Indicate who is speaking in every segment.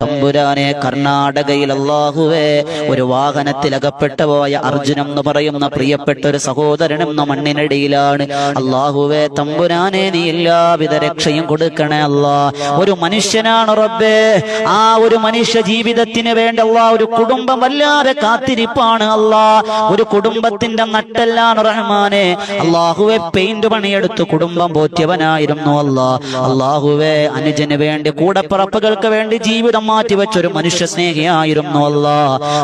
Speaker 1: തമ്പുരാനെ, കർണാടകയിൽ അല്ലാഹുവേ ഒരു വാഹനത്തിൽ അകപ്പെട്ടു പോയ അർജുനം എന്ന് പറയുന്ന പ്രിയപ്പെട്ട ഒരു സഹോദരനെന്ന മണ്ണിനടിയിലാണ്. അല്ലാഹുവേ തമ്പുരാനെ, നീ എല്ലാവിധ രക്ഷയും കൊടുക്കണേ അല്ലാ. ഒരു മനുഷ്യനാണ് റബ്ബേ, ആ ഒരു മനുഷ്യ ജീവിതത്തിന് വേണ്ടി അല്ലാ ഒരു കുടുംബം വല്ലാതെ കാത്തിരിപ്പാണ് അല്ലാ. ഒരു കുടുംബത്തിന്റെ നട്ടെല്ലാണ് റഹ്മാനെ. അല്ലാഹുവേ പെയിന്റ് പണിയെടുത്ത് കുടുംബം പോറ്റിയവനായിരുന്നു അല്ലാ. അല്ലാഹുവേ അനുജന് വേണ്ടി, കൂടപ്പിറപ്പുകൾക്ക് വേണ്ടി ജീവിതം മാറ്റിവെച്ചൊരു മനുഷ്യ സ്നേഹിയായിരുന്നു അല്ലാ.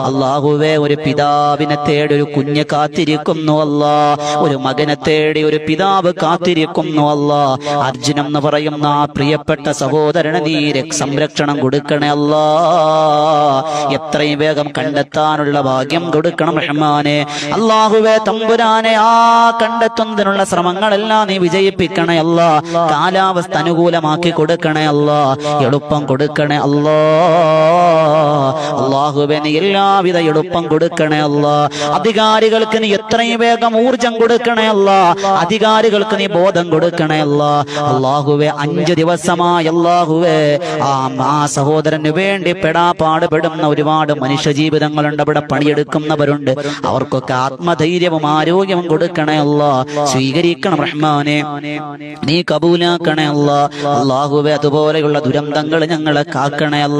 Speaker 1: അല്ലാഹുവേ ഒരു പിതാവിനെ തേടി ഒരു കുഞ്ഞ് കാത്തിരിക്കുന്നു അല്ലാ. ഒരു മകനെ തേടി ഒരു പിതാവ് കാത്തിരിക്കുന്നു അല്ലാ. അർജുനം എന്ന് പറയുന്ന ആ പ്രിയപ്പെട്ട സഹോദരന് നീ സംരക്ഷണം കൊടുക്കണേ അല്ലാ. എത്രയും വേഗം കണ്ടെത്താനുള്ള ഭാഗ്യം കൊടുക്കണം റഹ്മാനെ. അല്ലാഹുവേ തമ്പുരാനെ, ആ കണ്ടെത്തുന്നതിനുള്ള ശ്രമങ്ങളെല്ലാം നീ വിജയിപ്പിക്കണേ അല്ലാ. കാലാവസ്ഥ അനുകൂലമാക്കി കൊടുക്കണേ അല്ലാ. എളുപ്പം കൊടുക്കണേ അല്ലാ. അല്ലാഹുവേ നീ എല്ലാവിധ എളുപ്പം കൊടുക്കണേ അല്ലാ. അധികാരികൾക്ക് നീ എത്രയും വേഗം ഊർജം കൊടുക്കണേ അല്ലാ. അധികാരികൾക്ക് നീ ബോധം കൊടുക്കണേ അല്ലാ. അല്ലാഹുവേ 5 ദിവസമായി അല്ലാഹുവേ ആ സഹോദരന് വേണ്ടി പാടുപെടുന്ന ഒരുപാട് മനുഷ്യ ജീവിതങ്ങളുണ്ട്. അവിടെ പണിയെടുക്കുന്നവരുണ്ട്. അവർക്കൊക്കെ ആത്മധൈര്യവും ആരോഗ്യവും കൊടുക്കണേ അല്ലാ. സ്വീകരിക്കണം റഹ്മാനെ, നീ കബൂലാക്കണേ അല്ലാ. അല്ലാഹുവേ അതുപോലെയുള്ള ദുരന്തങ്ങൾ ഞങ്ങളെ കാക്കണേ അല്ലാ.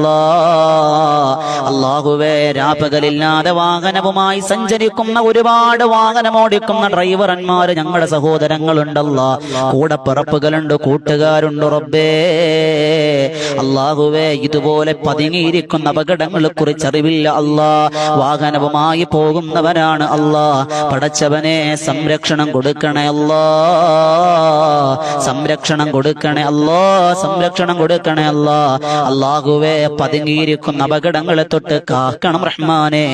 Speaker 1: അല്ലാഹുവേ രാപ്പകലില്ലാതെ വാഹനവുമായി സഞ്ചരിക്കുന്ന ഒരുപാട് വാഹനമോടിക്കുന്ന ഡ്രൈവർമാര് ഞങ്ങളുടെ സഹോദരങ്ങളുണ്ടല്ലോ. കൂടെ പിറപ്പുകളുണ്ട്, കൂട്ടുകാരുണ്ട് റബ്ബേ. അല്ലാഹുവേ ഇതുപോലെ പതുങ്ങിയിരിക്കുന്ന അപകടങ്ങളെ കുറിച്ച് അറിവില്ല അല്ലാ. വാഹനവുമായി പോകുന്നവരാണ് അല്ലാ. പടച്ചവനെ സംരക്ഷണം കൊടുക്കണേ അല്ലാ. സംരക്ഷണം കൊടുക്കണേ അല്ലാ. സംരക്ഷണം കൊടുക്കണേ അല്ലാ. അല്ലാഹുവേ പതുങ്ങിയിരിക്കുന്ന അപകടങ്ങളെ തൊട്ട് കാക്കണം റഹ്മാനെ.